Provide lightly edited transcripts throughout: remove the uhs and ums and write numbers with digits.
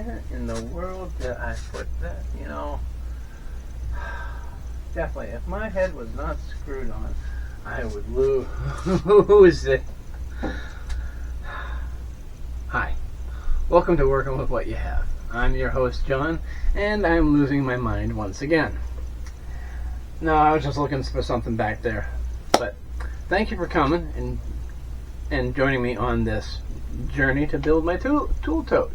where in the world did I put that? You know, definitely, if my head was not screwed on, I would lose it. Hi, welcome to Working With What You Have. I'm your host, John, and I'm losing my mind once again. No, I was just looking for something back there. But thank you for coming and joining me on this journey to build my tool tote.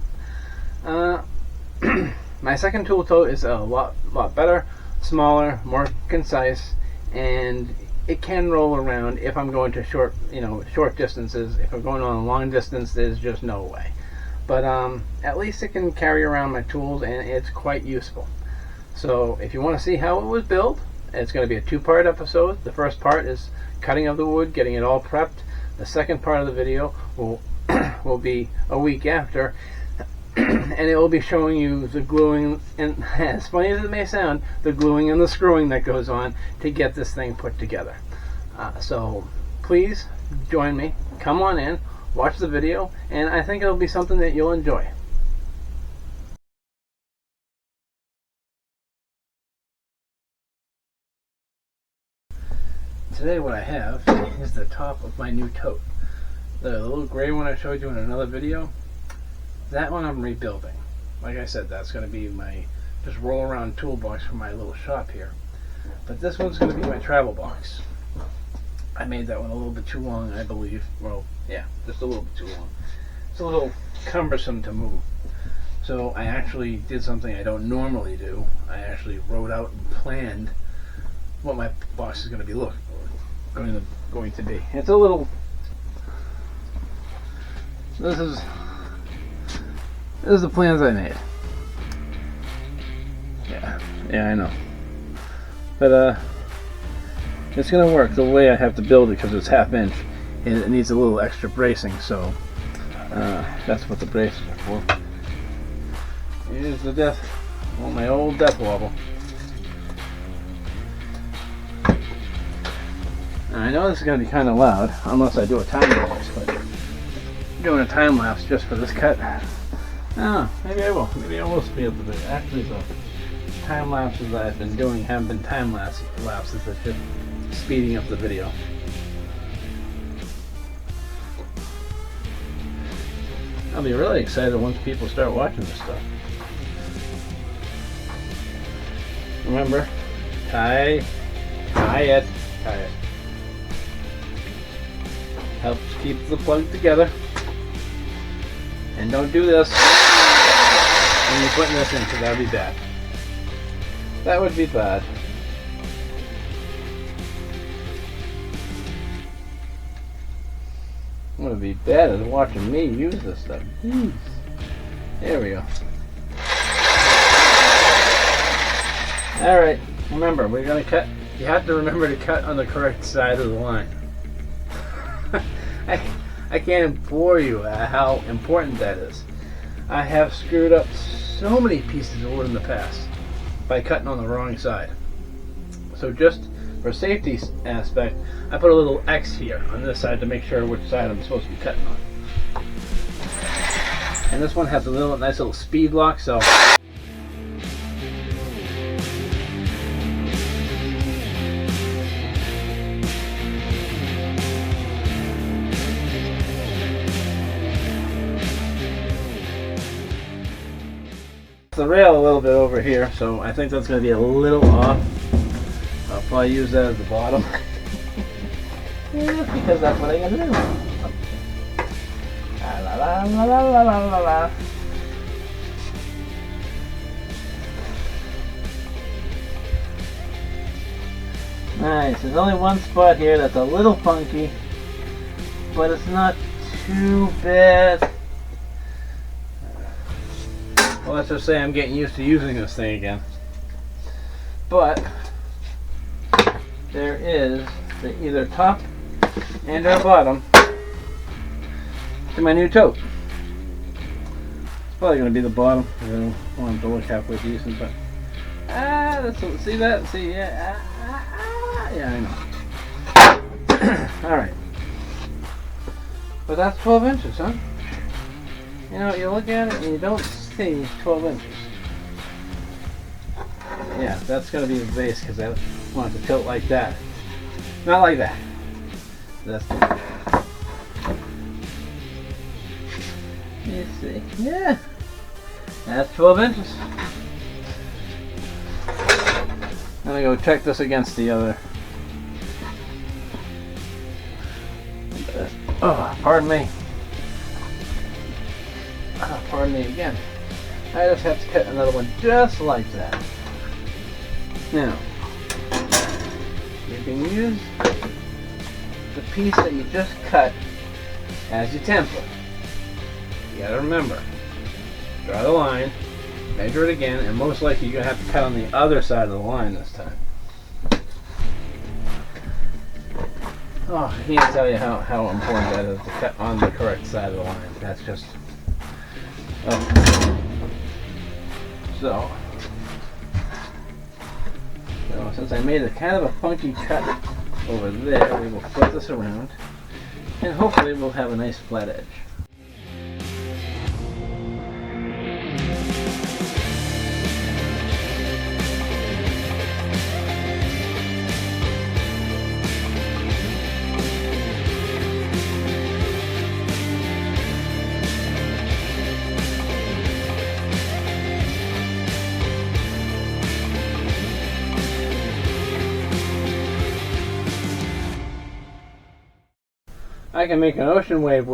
My second tool tote is a lot better, smaller, more concise, and it can roll around if I'm going to short distances. If I'm going on a long distance, there's just no way. But at least it can carry around my tools, and it's quite useful. So if you want to see how it was built, it's going to be a two-part episode. The first part is cutting of the wood, getting it all prepped. The second part of the video will be a week after, and it will be showing you the gluing, and as funny as it may sound, the gluing and the screwing that goes on to get this thing put together. So please join me, come on in, watch the video, and I think it'll be something that you'll enjoy. Today what I have is the top of my new tote. The little gray one I showed you in another video, that one I'm rebuilding. Like I said, that's going to be my just roll around toolbox for my little shop here. But this one's going to be my travel box. I made that one a little bit too long, I believe. Well, yeah, just a little bit too long. It's a little cumbersome to move. So I actually did something I don't normally do. I actually wrote out and planned what my box is going to be going to be. It's a little. This is the plans I made. Yeah, I know. But it's gonna work the way I have to build it because it's half-inch and it needs a little extra bracing. So that's what the braces are for. Here's the my old death wobble. Now, I know this is going to be kind of loud, unless I do a time lapse, but I'm doing a time lapse just for this cut. Oh, maybe I will. Maybe I will speed up the video. Actually, the time lapses that I've been doing haven't been time lapses. It's just speeding up the video. I'll be really excited once people start watching this stuff. Remember, tie it. Helps keep the plug together. And don't do this when you're putting this in, because that would be bad. That would be bad. What would be bad is watching me use this stuff. Jeez. There we go. Alright, remember, we're going to cut. You have to remember to cut on the correct side of the line. I can't implore you how important that is. I have screwed up so many pieces of wood in the past by cutting on the wrong side. So just for safety aspect, I put a little X here on this side to make sure which side I'm supposed to be cutting on. And this one has a nice little speed lock, so the rail a little bit over here, so I think that's going to be a little off. I'll probably use that as the bottom. Yeah, because that's what I'm going to do. La la la la la la la. Nice. There's only one spot here that's a little funky, but it's not too bad. Well, let's just say I'm getting used to using this thing again. But there is the either top and or bottom to my new tote. It's probably going to be the bottom. I don't want it to look halfway decent, but see that? See, yeah, I know. All right, but that's 12 inches, huh? You know, you look at it and you don't see 12 inches. Yeah, that's going to be the base because I want it to tilt like that. Not like that. That's too much. Let's see. Yeah, that's 12 inches. I'm going to go check this against the other. Oh, pardon me. Oh, pardon me again. I just have to cut another one just like that. Now, you can use the piece that you just cut as your template. You gotta remember, draw the line, measure it again, and most likely you're gonna have to cut on the other side of the line this time. Oh, I can't tell you how important that is to cut on the correct side of the line. That's just... So, since I made a kind of a funky cut over there, we will flip this around, and hopefully we'll have a nice flat edge. I can make an ocean wave.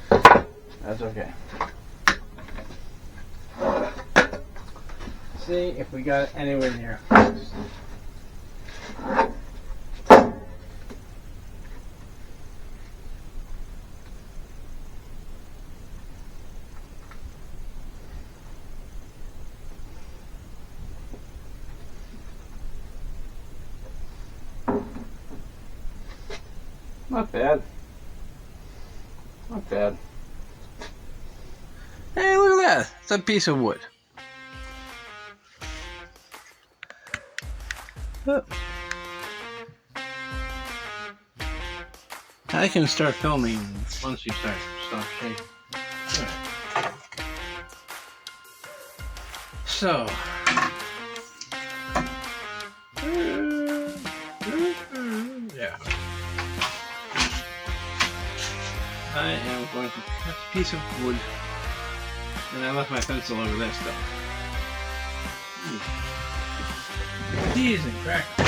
That's okay. See if we got it anywhere near. Not bad. Not bad. Hey, look at that. It's a piece of wood. Look. I can start filming once you stop shaking. Right. So. Yeah. I am going to cut a piece of wood, and I left my pencil over there still. These and crackers.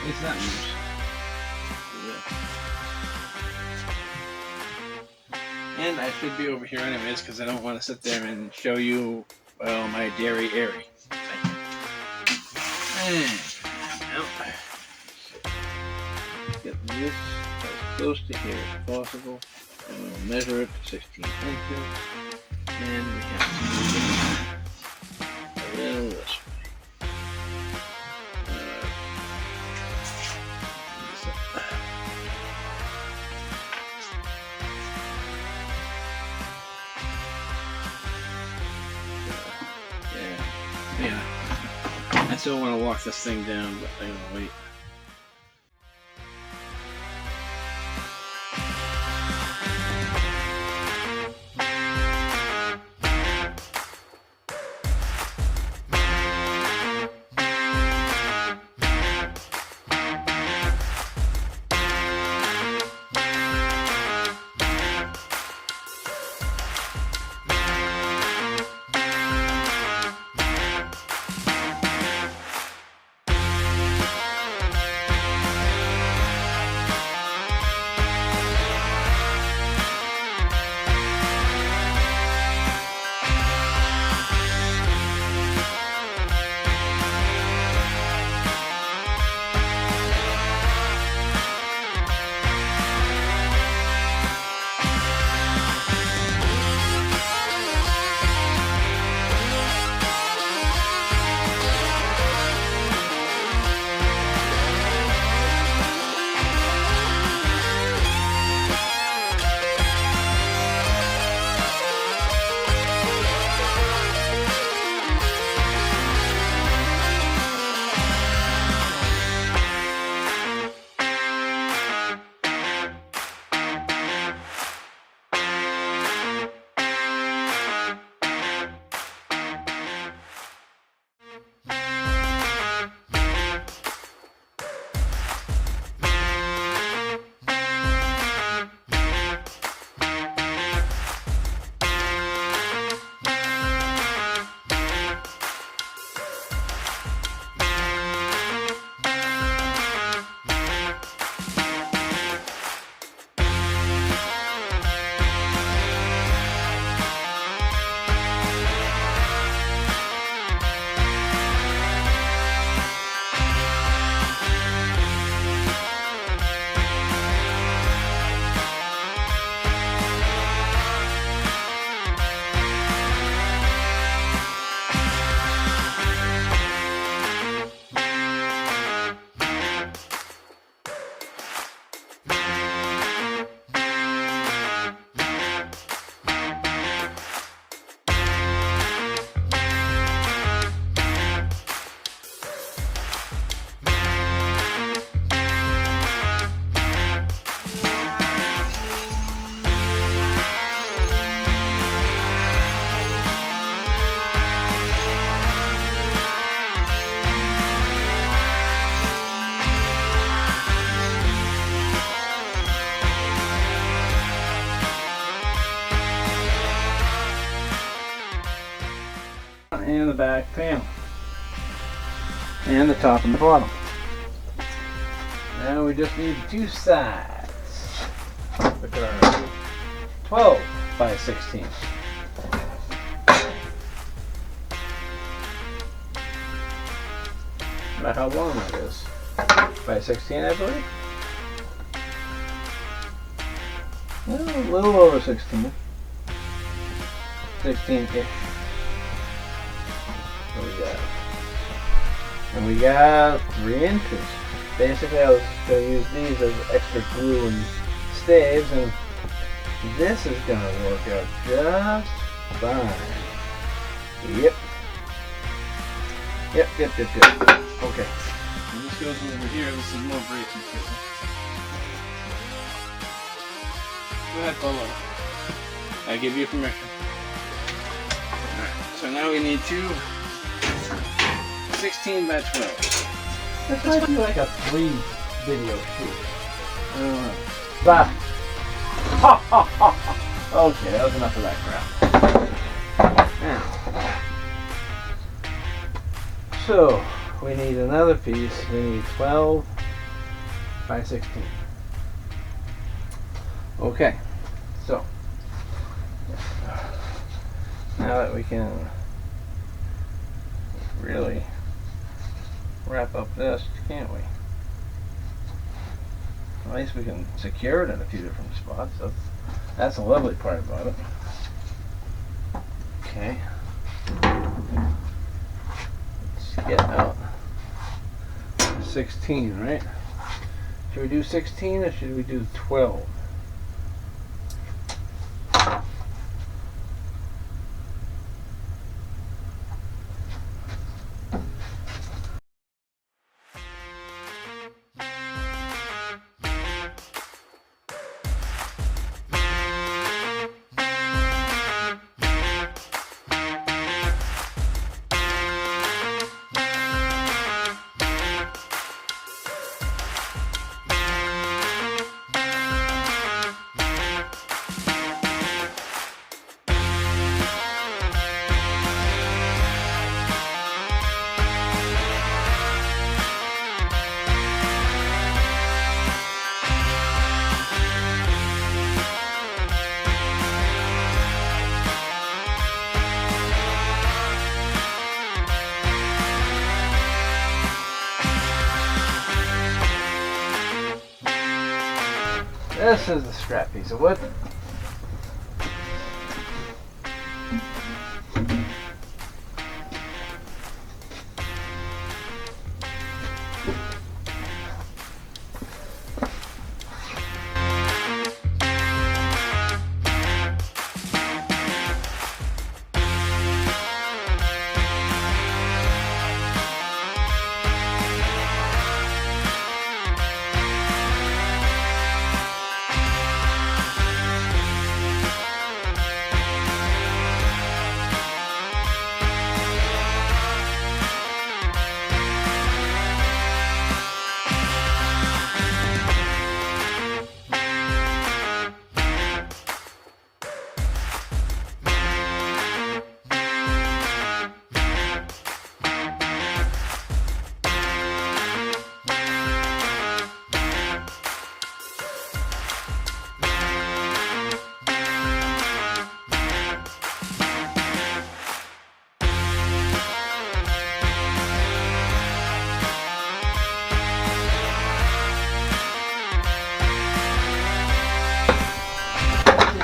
It's that much. And I should be over here anyways, because I don't want to sit there and show you, well, my dairy airy. Get this as close to here as possible, and we'll measure it to 16 inches, and we have to move it a little this way. Yeah. I still want to walk this thing down, but I'm gonna wait. and the back panel. And the top and the bottom. Now we just need the two sides, which are 12 by 16. About how long that is. By 16, I believe. Well, a little over 16. 16-ish. What we got? And we got 3 inches. Basically, I was going to use these as extra glue and staves, and this is going to work out just fine. Yep. Yep. Okay. And this goes over here. This is more brace material. Go ahead, Polo. I give you permission. Alright, so now we need two 16 by 12. This might be like a 3 video shoot. I don't know. Bah. Okay, that was enough of that crap. Now, so we need another piece. We need 12 by 16. Okay, so now that we can really wrap up this, can't we? At least we can secure it in a few different spots. That's the lovely part about it. Okay. Let's get out 16, right? Should we do 16 or should we do 12? This is the scrap piece of wood.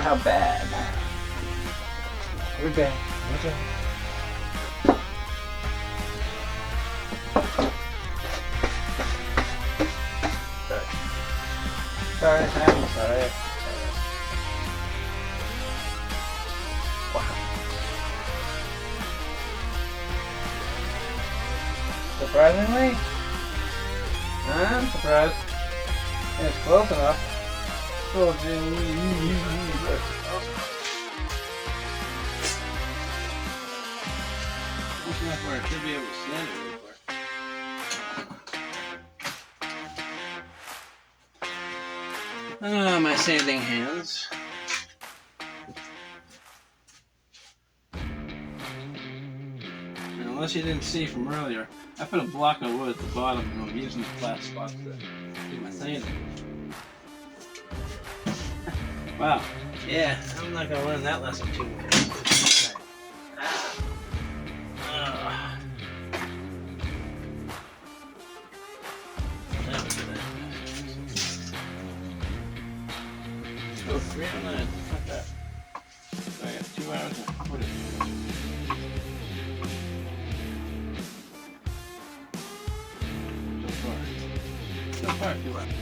How bad? We're bad. We're bad. Sorry, I'm sorry. Wow. Surprisingly, I'm surprised. It's close enough. Oh, Close enough where I should be able to stand it real quick. Ah, my sanding hands. unless you didn't see from earlier, I put a block of wood at the bottom and I'm using the flat spots to do my sanding. Wow. Yeah, I'm not going to learn that lesson too well. Go 309. Not that. So I got 2 hours and 40 minutes. So far, 2 hours.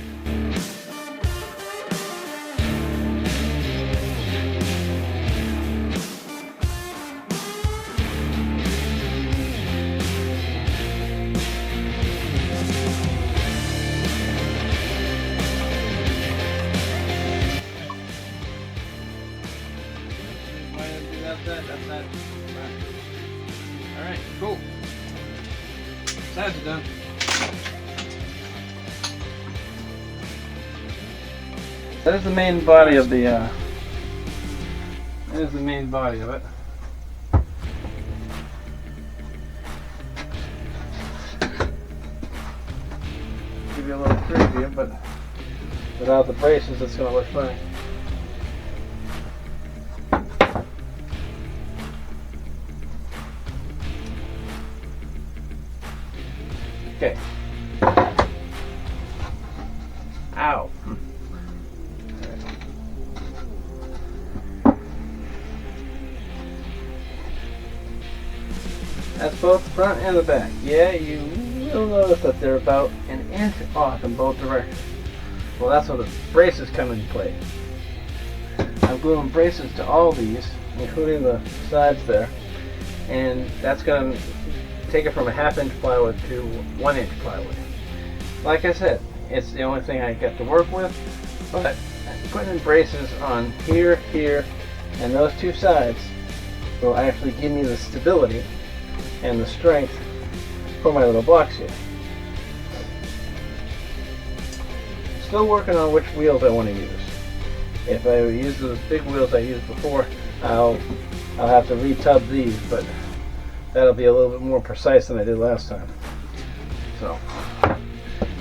That's that. Alright, cool. Sides are done. That is the main body of the, that is the main body of it. Give you a little preview, but without the braces it's going to look funny. Okay. Ow. That's both the front and the back. Yeah, you will notice that they're about an inch off in both directions. Well, that's where the braces come into play. I'm gluing braces to all these, including the sides there, and that's going to take it from a 1/2 inch plywood to 1 inch plywood. Like I said, it's the only thing I got to work with, but putting in braces on here, here, and those 2 sides will actually give me the stability and the strength for my little blocks here. Still working on which wheels I want to use. If I use those big wheels I used before, I'll have to retub these, but that'll be a little bit more precise than I did last time. So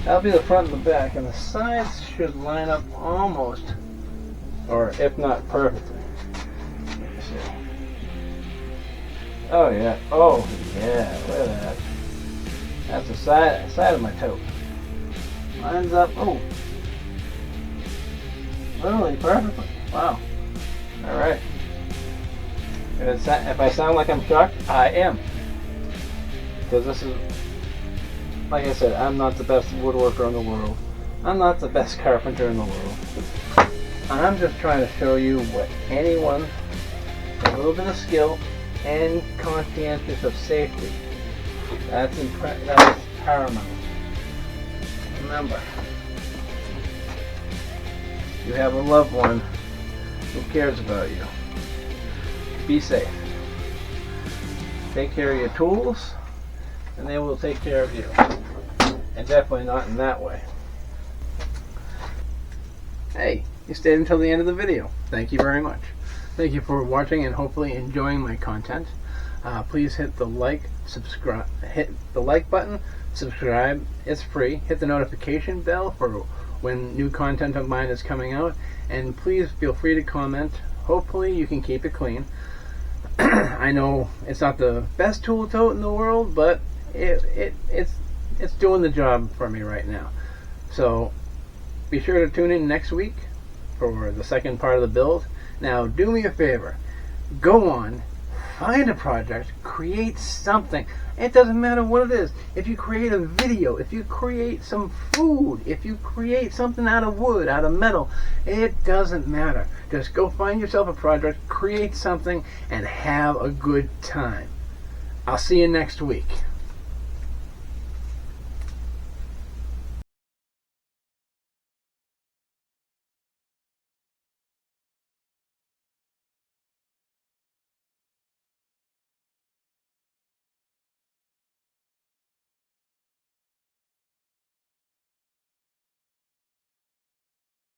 that'll be the front and the back, and the sides should line up almost, or if not perfectly. Let me see. Oh yeah, oh yeah, look at that. That's the side of my tote. Lines up, oh, literally perfectly. Wow. All right. If I sound like I'm shocked, I am. Because this is, like I said, I'm not the best woodworker in the world. I'm not the best carpenter in the world. I'm just trying to show you what anyone with a little bit of skill and conscientious of safety, that's paramount. Remember, you have a loved one who cares about you. Be safe. Take care of your tools, and they will take care of you. And definitely not in that way. Hey, you stayed until the end of the video. Thank you very much. Thank you for watching and hopefully enjoying my content. Please hit the like button, subscribe. It's free. Hit the notification bell for when new content of mine is coming out, and please feel free to comment. Hopefully you can keep it clean. I know it's not the best tool tote in the world, but it's doing the job for me right now. So be sure to tune in next week for the second part of the build. Now do me a favor, go on, find a project, create something. It doesn't matter what it is. If you create a video, if you create some food, if you create something out of wood, out of metal, it doesn't matter. Just go find yourself a project, create something, and have a good time. I'll see you next week.